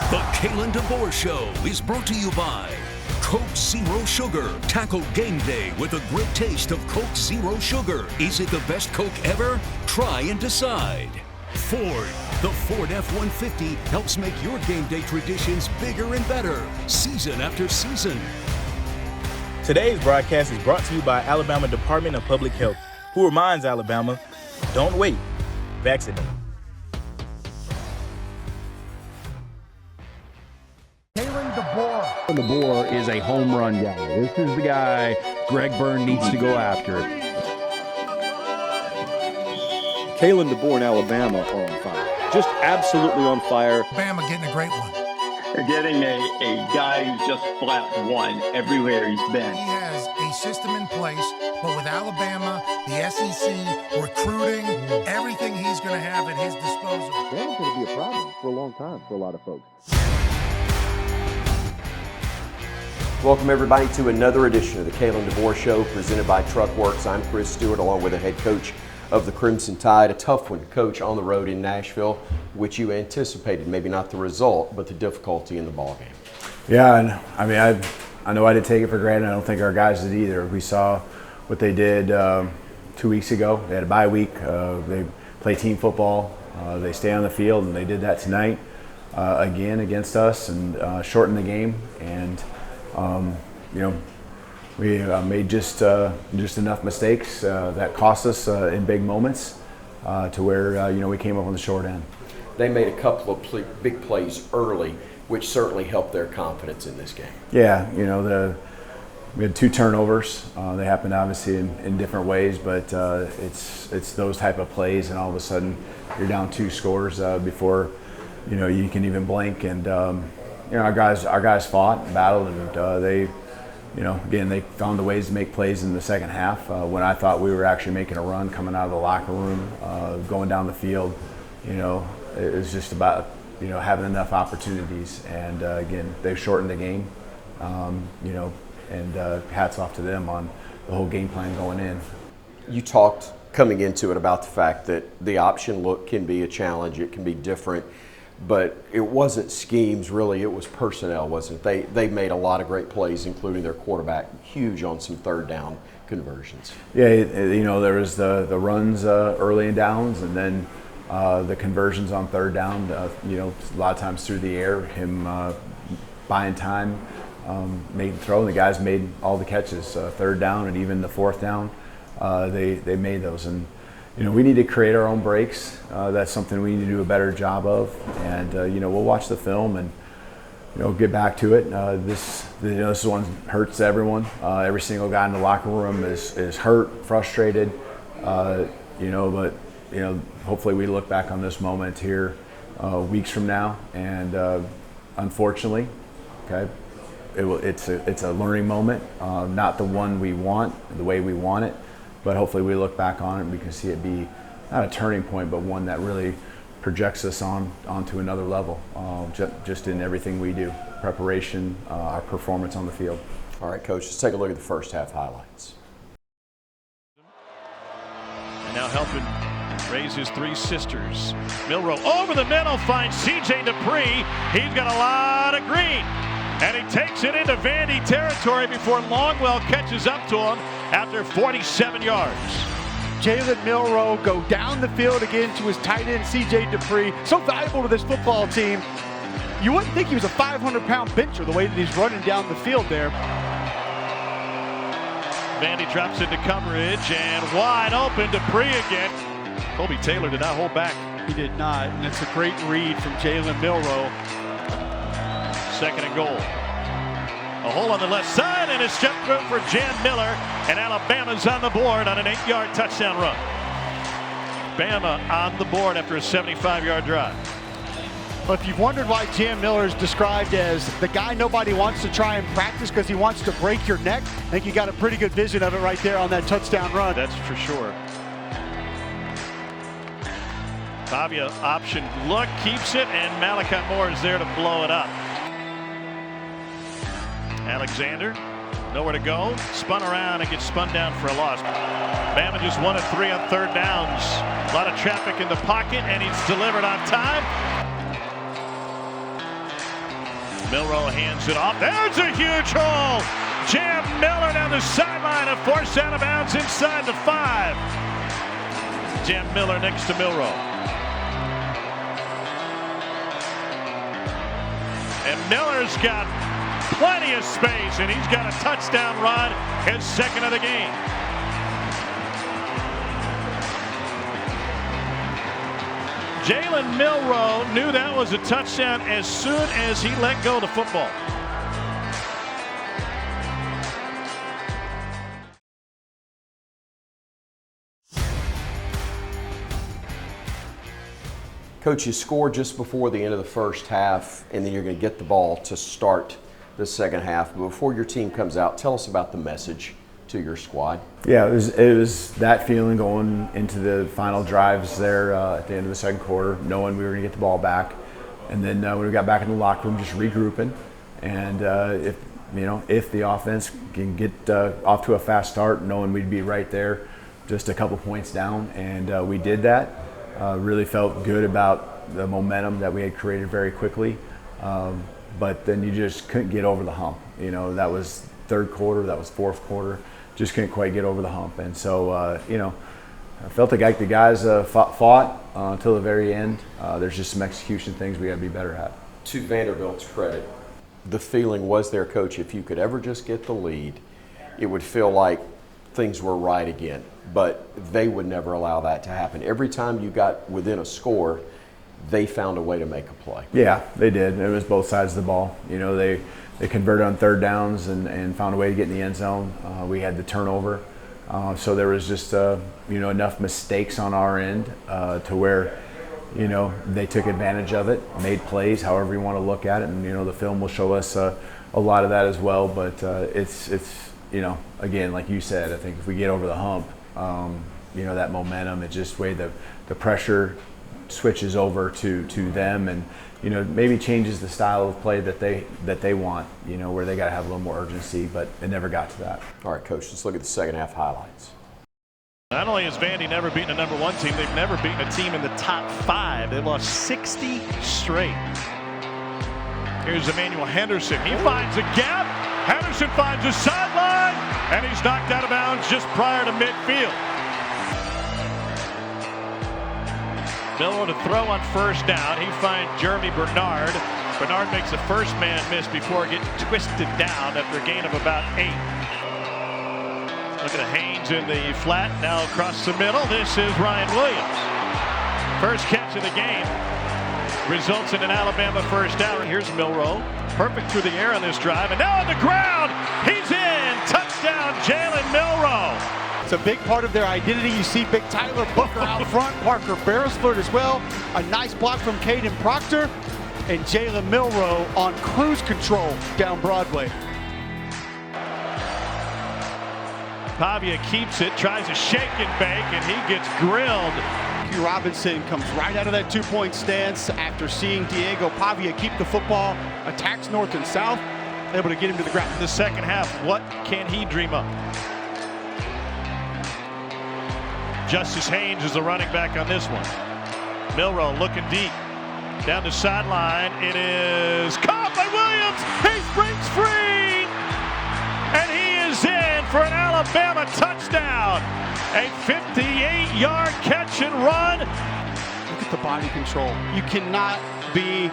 The Kalen DeBoer Show is brought to you by Coke Zero Sugar. Tackle game day with a great taste of Coke Zero Sugar. Is it the best Coke ever? Try and decide. Ford. The Ford F-150 helps make your game day traditions bigger and better, season after season. Today's broadcast is brought to you by Alabama Department of Public Health, who reminds Alabama, don't wait, vaccinate. Kalen DeBoer is a home run guy. This is the guy Greg Byrne needs to go after. Kalen DeBoer and Alabama are on fire. Just absolutely on fire. Alabama getting a great one. They're getting a guy who's just flat won everywhere he's been. He has a system in place, but with Alabama, the SEC, recruiting, everything he's going to have at his disposal. Bama's going to be a problem for a long time for a lot of folks. Welcome everybody to another edition of the Kalen DeBoer Show presented by TruckWorks. I'm Chris Stewart along with the head coach of the Crimson Tide. A tough one, coach, on the road in Nashville, which you anticipated, maybe not the result, but the difficulty in the ball game. Yeah, and I mean, I know I didn't take it for granted. I don't think our guys did either. We saw what they did 2 weeks ago. They had a bye week. They play team football. They stay on the field, and they did that tonight again against us and shortened the game. And we made just enough mistakes that cost us in big moments to where we came up on the short end. They made a couple of big plays early, which certainly helped their confidence in this game. Yeah, we had 2 turnovers. They happened obviously in different ways, but it's those type of plays, and all of a sudden you're down 2 scores before you can even blink. And our guys fought and battled, and they. Again, they found the ways to make plays in the second half when I thought we were actually making a run coming out of the locker room, going down the field. It was just about, having enough opportunities. And again, they've shortened the game, and hats off to them on the whole game plan going in. You talked coming into it about the fact that the option look can be a challenge. It can be different. But it wasn't schemes, really. It was personnel, wasn't it? They made a lot of great plays, including their quarterback, huge on some third down conversions. Yeah, there was the runs early and downs, and then the conversions on third down, a lot of times through the air, him buying time, made the throw, and the guys made all the catches, third down and even the fourth down. They made those. And we need to create our own breaks. That's something we need to do a better job of. And we'll watch the film and get back to it. This one hurts everyone. Every single guy in the locker room is hurt, frustrated. But hopefully we look back on this moment here weeks from now. And unfortunately, okay, it's a learning moment, not the one we want, the way we want it. But hopefully we look back on it and we can see it be not a turning point, but one that really projects us onto another level, just in everything we do, preparation, our performance on the field. All right, Coach, let's take a look at the first half highlights. And now helping raise his 3 sisters. Milroe over the middle finds C.J. Dupree. He's got a lot of green. And he takes it into Vandy territory before Longwell catches up to him after 47 yards. Jalen Milroe go down the field again to his tight end, C.J. Dupree. So valuable to this football team. You wouldn't think he was a 500-pound bencher the way that he's running down the field there. Vandy drops into coverage and wide open, Dupree again. Colby Taylor did not hold back. He did not, and it's a great read from Jalen Milroe. 2nd and goal. A hole on the left side, and it's jumped through for Jan Miller, and Alabama's on the board on an 8-yard touchdown run. Bama on the board after a 75-yard drive. But if you've wondered why Jan Miller is described as the guy nobody wants to try and practice because he wants to break your neck, I think you got a pretty good vision of it right there on that touchdown run. That's for sure. Pavia option look, keeps it, and Malachi Moore is there to blow it up. Alexander, nowhere to go, spun around and gets spun down for a loss. Bama just 1 of 3 on 3rd downs. A lot of traffic in the pocket, and he's delivered on time. Milroe hands it off. There's a huge hole. Jam Miller down the sideline and forced out of bounds inside the 5. Jam Miller next to Milroe. And Miller's got plenty of space, and he's got a touchdown run, his second of the game. Jalen Milroe knew that was a touchdown as soon as he let go of the football. Coach, you score just before the end of the first half, and then you're going to get the ball to start the second half. But before your team comes out, tell us about the message to your squad. Yeah, it was that feeling going into the final drives there at the end of the second quarter, knowing we were going to get the ball back, and then when we got back in the locker room, just regrouping. And if the offense can get off to a fast start, knowing we'd be right there, just a couple points down, and we did that. Really felt good about the momentum that we had created very quickly, but then you just couldn't get over the hump. That was third quarter, that was fourth quarter, just couldn't quite get over the hump. And so, I felt like the guys fought until the very end. There's just some execution things we got to be better at. To Vanderbilt's credit, the feeling was there, Coach, if you could ever just get the lead, it would feel like things were right again. But they would never allow that to happen. Every time you got within a score, they found a way to make a play. Yeah, they did. It was both sides of the ball. They converted on third downs and found a way to get in the end zone. We had the turnover. So there was just enough mistakes on our end to where they took advantage of it, made plays, however you want to look at it, and the film will show us a lot of that as well. But it's again, like you said, I think if we get over the hump, that momentum, it just way the pressure switches over to them, and maybe changes the style of play that they want, where they got to have a little more urgency, but it never got to that. All right, Coach, let's look at the second half highlights. Not only has Vandy never beaten a number 1 team, they've never beaten a team in the top 5. They lost 60 straight. Here's Emmanuel Henderson. He finds a gap. Henderson finds a sideline, and he's knocked out of bounds just prior to midfield. Miller to throw on first down. He finds Jeremy Bernard. Bernard makes a first man miss before getting twisted down after a gain of about 8. Look at Haynes in the flat, now across the middle. This is Ryan Williams. First catch of the game results in an Alabama first down. Here's Milroe, perfect through the air on this drive, and now on the ground, he's in. Touchdown, Jalen Milroe. It's a big part of their identity. You see Big Tyler Booker out front, Parker Beresford as well. A nice block from Caden Proctor, and Jalen Milroe on cruise control down Broadway. Pavia keeps it, tries a shake and bake, and he gets grilled. Q Robinson comes right out of that 2-point stance after seeing Diego Pavia keep the football, attacks north and south, able to get him to the ground. In the second half, what can he dream up? Justice Haynes is the running back on this one. Milroe looking deep. Down the sideline, it is caught by Williams. He springs free, and he is in for an Alabama touchdown. A 58-yard catch and run. Look at the body control. You cannot be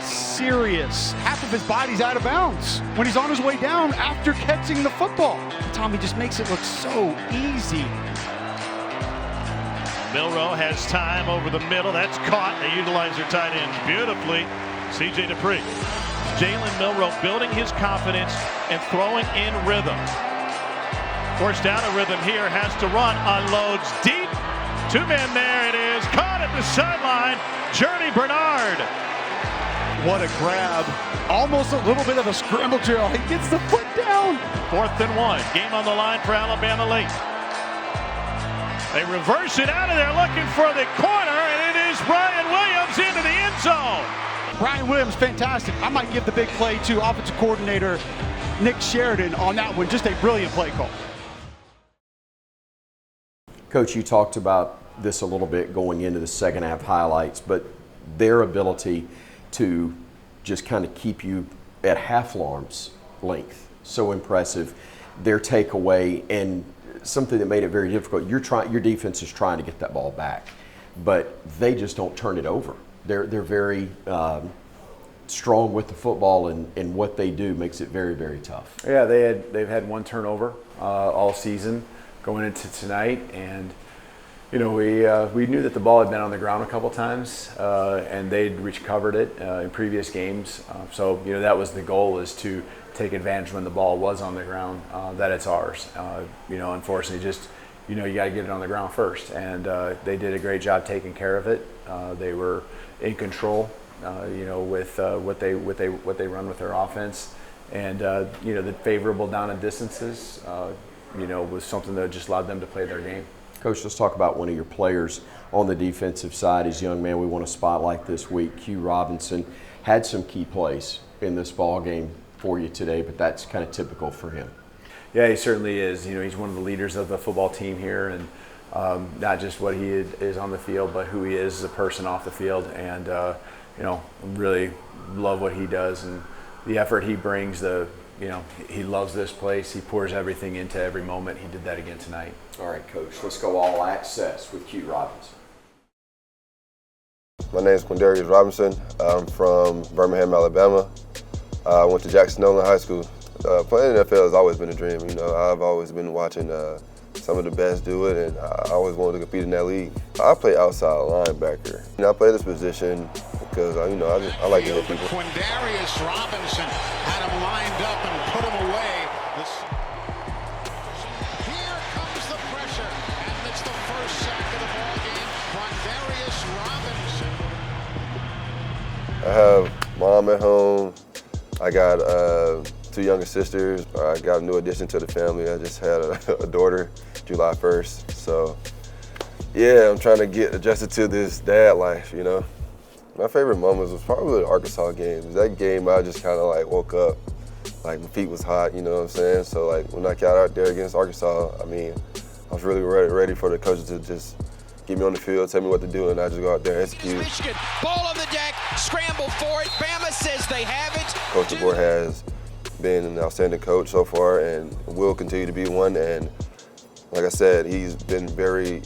serious. Half of his body's out of bounds when he's on his way down after catching the football. Tommy just makes it look so easy. Milroe has time over the middle. That's caught. They utilize their tight ends beautifully. C.J. Dupree. Jalen Milroe building his confidence and throwing in rhythm. Forced out of rhythm here, has to run, unloads deep. 2 men there, it is. Caught at the sideline, Jeremy Bernard. What a grab. Almost a little bit of a scramble drill. He gets the foot down. 4th and 1. Game on the line for Alabama late. They reverse it out of there looking for the corner, and it is Ryan Williams into the end zone. Ryan Williams, fantastic. I might give the big play to offensive coordinator Nick Sheridan on that one. Just a brilliant play call. Coach, you talked about this a little bit going into the second half highlights, but their ability to just kind of keep you at half arm's length. So impressive. Their takeaway, and something that made it very difficult, your defense is trying to get that ball back, but they just don't turn it over. They're very strong with the football, and what they do makes it very, very tough. Yeah, they've had one turnover all season going into tonight, and you know, we knew that the ball had been on the ground a couple times, and they'd recovered it in previous games. So you know, that was the goal, is to take advantage when the ball was on the ground, that it's ours. You know, unfortunately, just you know, you got to get it on the ground first, and they did a great job taking care of it. They were in control, you know, with what they run with their offense, and you know, the favorable down and distances, you know, was something that just allowed them to play their game. Coach, let's talk about one of your players on the defensive side. He's a young man we want to spotlight this week. Q Robinson had some key plays in this ball game for you today, but that's kind of typical for him. Yeah, he certainly is. You know, he's one of the leaders of the football team here, and not just what he is on the field, but who he is as a person off the field. And you know, really love what he does and the effort he brings. You know, he loves this place. He pours everything into every moment. He did that again tonight. All right, Coach, let's go all access with Q Robinson. My name is Quindarius Robinson. I'm from Birmingham, Alabama. I went to Jackson Nolan High School. Playing in the NFL has always been a dream. You know, I've always been watching some of the best do it, and I always wanted to compete in that league. I play outside linebacker. You know, I play this position because you know, I like to hit people. Quindarius Robinson had him lined up and put him away. Here comes the pressure, and it's the first sack of the ball game. Quindarius Robinson. I have mom at home. I got 2 younger sisters. I got a new addition to the family. I just had a daughter July 1st. So yeah, I'm trying to get adjusted to this dad life, you know. My favorite moments was probably the Arkansas game. That game I just kind of like woke up, like my feet was hot, you know what I'm saying? So like when I got out there against Arkansas, I mean, I was really ready for the coaches to just get me on the field, tell me what to do, and I just go out there and execute. Michigan, ball on the deck, scramble for it. Bama says they have it. Coach DeBoer has been an outstanding coach so far and will continue to be one. And like I said, he's been very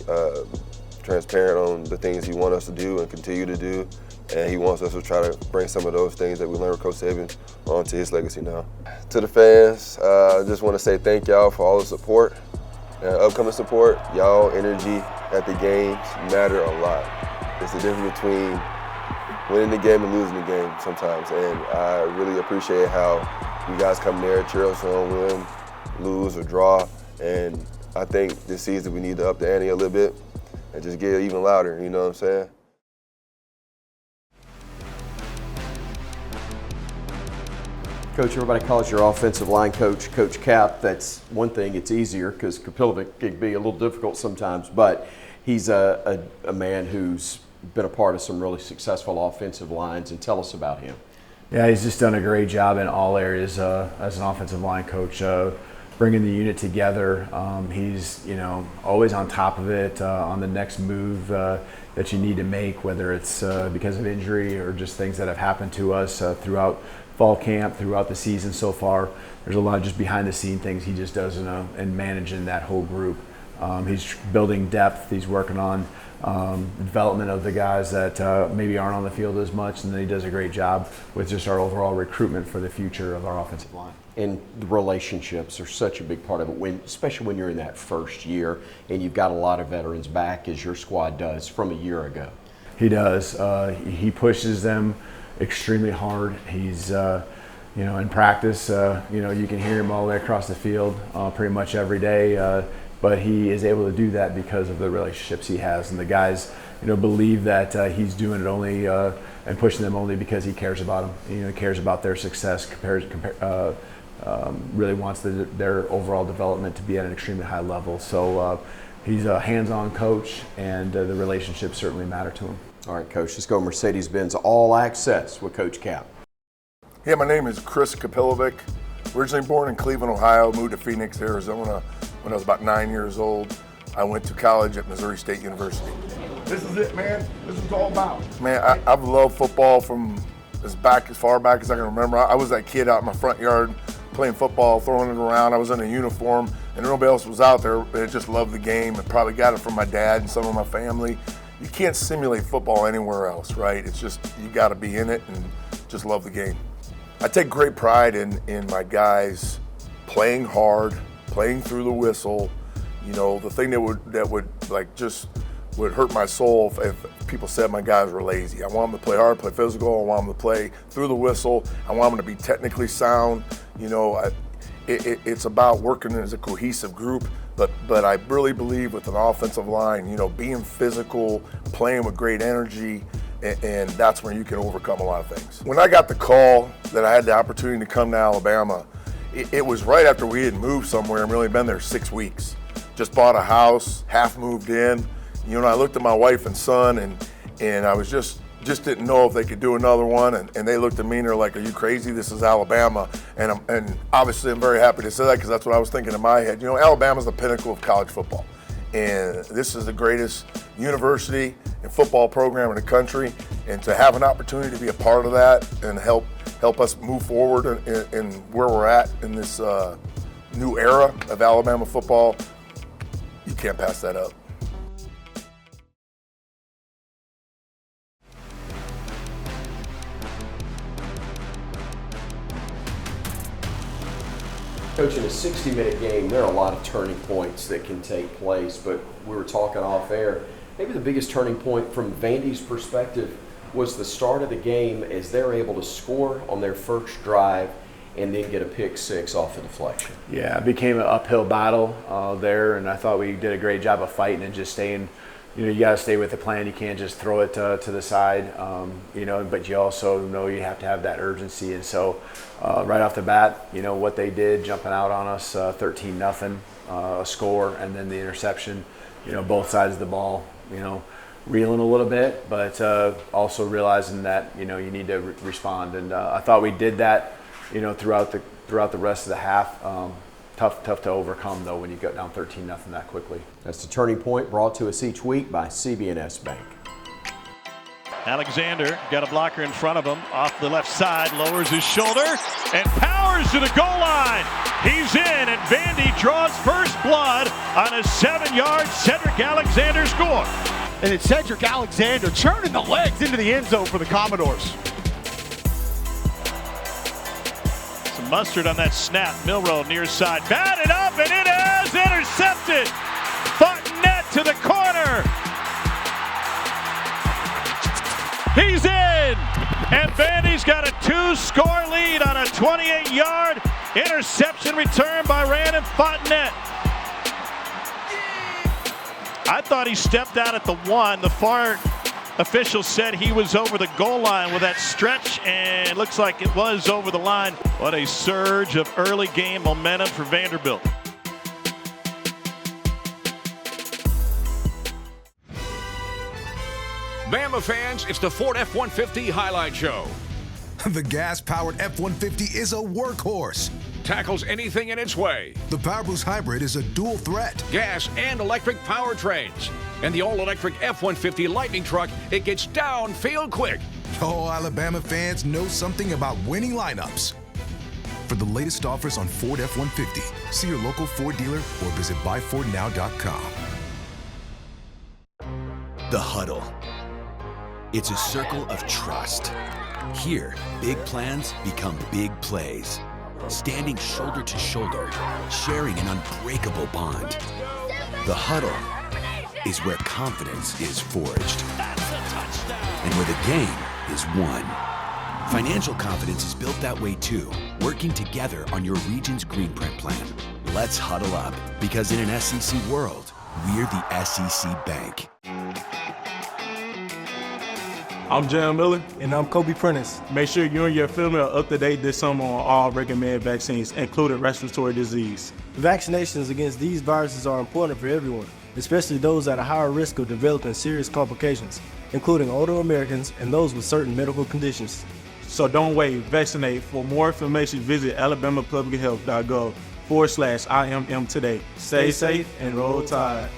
transparent on the things he wants us to do and continue to do. And he wants us to try to bring some of those things that we learned with Coach Saban onto his legacy now. To the fans, I just want to say thank y'all for all the support and upcoming support. Y'all energy at the games matter a lot. It's the difference between winning the game and losing the game sometimes. And I really appreciate how you guys come there, cheer us on, win, lose, or draw. And I think this season we need to up the ante a little bit and just get even louder, you know what I'm saying? Coach, everybody calls your offensive line coach Coach Cap. That's one thing, it's easier because Kapilvic can be a little difficult sometimes, but he's a man who's been a part of some really successful offensive lines. And tell us about him. Yeah, he's just done a great job in all areas as an offensive line coach, bringing the unit together. He's, you know, always on top of it, on the next move that you need to make, whether it's because of injury or just things that have happened to us throughout fall camp, throughout the season so far. There's a lot of just behind the scene things he just does in managing that whole group. He's building depth. He's working on development of the guys that maybe aren't on the field as much, and then he does a great job with just our overall recruitment for the future of our offensive line. And the relationships are such a big part of it, especially when you're in that first year and you've got a lot of veterans back, as your squad does from a year ago. He does. He pushes them extremely hard. He's, you know, in practice, you know, you can hear him all the way across the field pretty much every day. But he is able to do that because of the relationships he has, and the guys, you know, believe that he's doing it only and pushing them only because he cares about them. You know, cares about their success, really wants their overall development to be at an extremely high level. So he's a hands-on coach, and the relationships certainly matter to him. All right, Coach, let's go Mercedes-Benz All Access with Coach Cap. Yeah, my name is Chris Kapilvic. Originally born in Cleveland, Ohio, moved to Phoenix, Arizona when I was about 9 years old. I went to college at Missouri State University. This is it, man. This is all about. Man, I've loved football from as far back as I can remember. I was that kid out in my front yard playing football, throwing it around. I was in a uniform, and nobody else was out there. They just loved the game and probably got it from my dad and some of my family. You can't simulate football anywhere else, right? It's just, you got to be in it and just love the game. I take great pride in my guys playing hard, playing through the whistle. You know, the thing that would like just would hurt my soul if people said my guys were lazy. I want them to play hard, play physical. I want them to play through the whistle. I want them to be technically sound. You know, it's about working as a cohesive group. But I really believe with an offensive line, you know, being physical, playing with great energy, and that's when you can overcome a lot of things. When I got the call that I had the opportunity to come to Alabama, it was right after we had moved somewhere and really been there 6 weeks. Just bought a house, half moved in. You know, I looked at my wife and son, and I was just didn't know if they could do another one, and they looked at me and they're like, "Are you crazy? This is Alabama." And obviously I'm very happy to say that because that's what I was thinking in my head. You know, Alabama's the pinnacle of college football, and this is the greatest university and football program in the country, and to have an opportunity to be a part of that and help us move forward in where we're at in this new era of Alabama football, you can't pass that up. Coach, in a 60-minute game, there are a lot of turning points that can take place, but we were talking off air. Maybe the biggest turning point from Vandy's perspective was the start of the game as they're able to score on their first drive and then get a pick six off a deflection. Yeah, it became an uphill battle there, and I thought we did a great job of fighting and just staying. You know, you got to stay with the plan. You can't just throw it to the side, you know, but you also know you have to have that urgency. And so right off the bat, you know, what they did, jumping out on us 13-0, a score, and then the interception, you know, both sides of the ball, you know, reeling a little bit, but also realizing that, you know, you need to respond. And I thought we did that, you know, throughout the rest of the half. Tough to overcome, though, when you get down 13-0 that quickly. That's the Turning Point, brought to us each week by CB&S Bank. Alexander got a blocker in front of him, off the left side, lowers his shoulder, and powers to the goal line. He's in, and Vandy draws first blood on a 7-yard Cedric Alexander score. And it's Cedric Alexander churning the legs into the end zone for the Commodores. Mustard on that snap. Milroe near side. Batted up, and it is intercepted. Fontenette to the corner. He's in. And Vandy's got a 2-score lead on a 28-yard interception return by Random Fontenette. I thought he stepped out at the 1. The far official said he was over the goal line with that stretch, and it looks like it was over the line. What a surge of early game momentum for Vanderbilt. Bama fans, it's the Ford F-150 Highlight Show. The gas-powered F-150 is a workhorse. Tackles anything in its way. The PowerBoost Hybrid is a dual threat. Gas and electric powertrains. And the all-electric F-150 Lightning truck, it gets downfield quick. Oh, Alabama fans know something about winning lineups. For the latest offers on Ford F-150, see your local Ford dealer or visit buyfordnow.com. The Huddle. It's a circle of trust. Here, big plans become big plays. Standing shoulder to shoulder, sharing an unbreakable bond. The Huddle is where confidence is forged and where the game is won. Financial confidence is built that way too, working together on your region's green print plan. Let's huddle up, because in an SEC world, we're the SEC Bank. I'm Jan Miller. And I'm Kobe Prentice. Make sure you and your family are up to date this summer on all recommended vaccines, including respiratory disease. Vaccinations against these viruses are important for everyone, especially those at a higher risk of developing serious complications, including older Americans and those with certain medical conditions. So don't wait, vaccinate. For more information, visit alabamapublichealth.gov/IMM today. Stay safe and roll tide.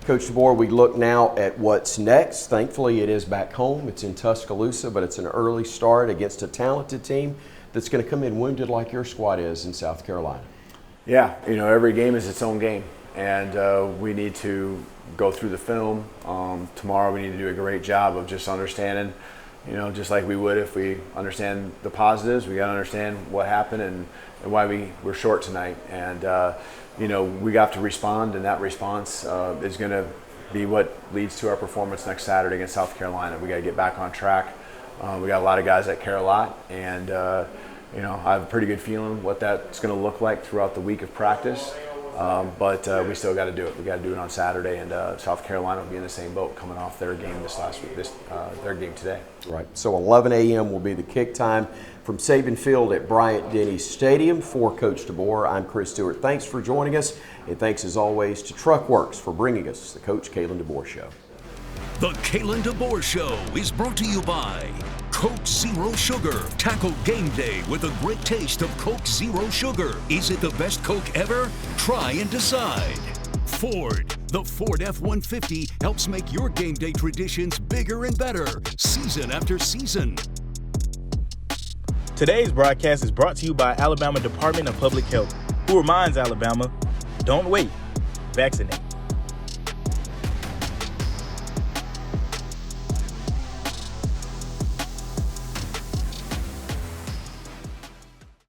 Coach DeBoer, we look now at what's next. Thankfully, it is back home. It's in Tuscaloosa, but it's an early start against a talented team that's going to come in wounded like your squad is in South Carolina. Yeah, every game is its own game, and we need to go through the film. Tomorrow we need to do a great job of just understanding, just like we would if we understand the positives, we got to understand what happened and why we were short tonight. And, we got to respond, and that response is going to be what leads to our performance next Saturday against South Carolina. We got to get back on track. We got a lot of guys that care a lot, and I have a pretty good feeling what that's going to look like throughout the week of practice. But we still got to do it. We got to do it on Saturday, and South Carolina will be in the same boat coming off their game their game today. Right. So 11 a.m. will be the kick time from Saban Field at Bryant-Denny Stadium. For Coach DeBoer, I'm Chris Stewart. Thanks for joining us, and thanks as always to Truckworks for bringing us the Coach Kalen DeBoer Show. The Kalen DeBoer Show is brought to you by Coke Zero Sugar. Tackle game day with a great taste of Coke Zero Sugar. Is it the best Coke ever? Try and decide. Ford. The Ford F-150 helps make your game day traditions bigger and better, season after season. Today's broadcast is brought to you by Alabama Department of Public Health, who reminds Alabama, don't wait, vaccinate.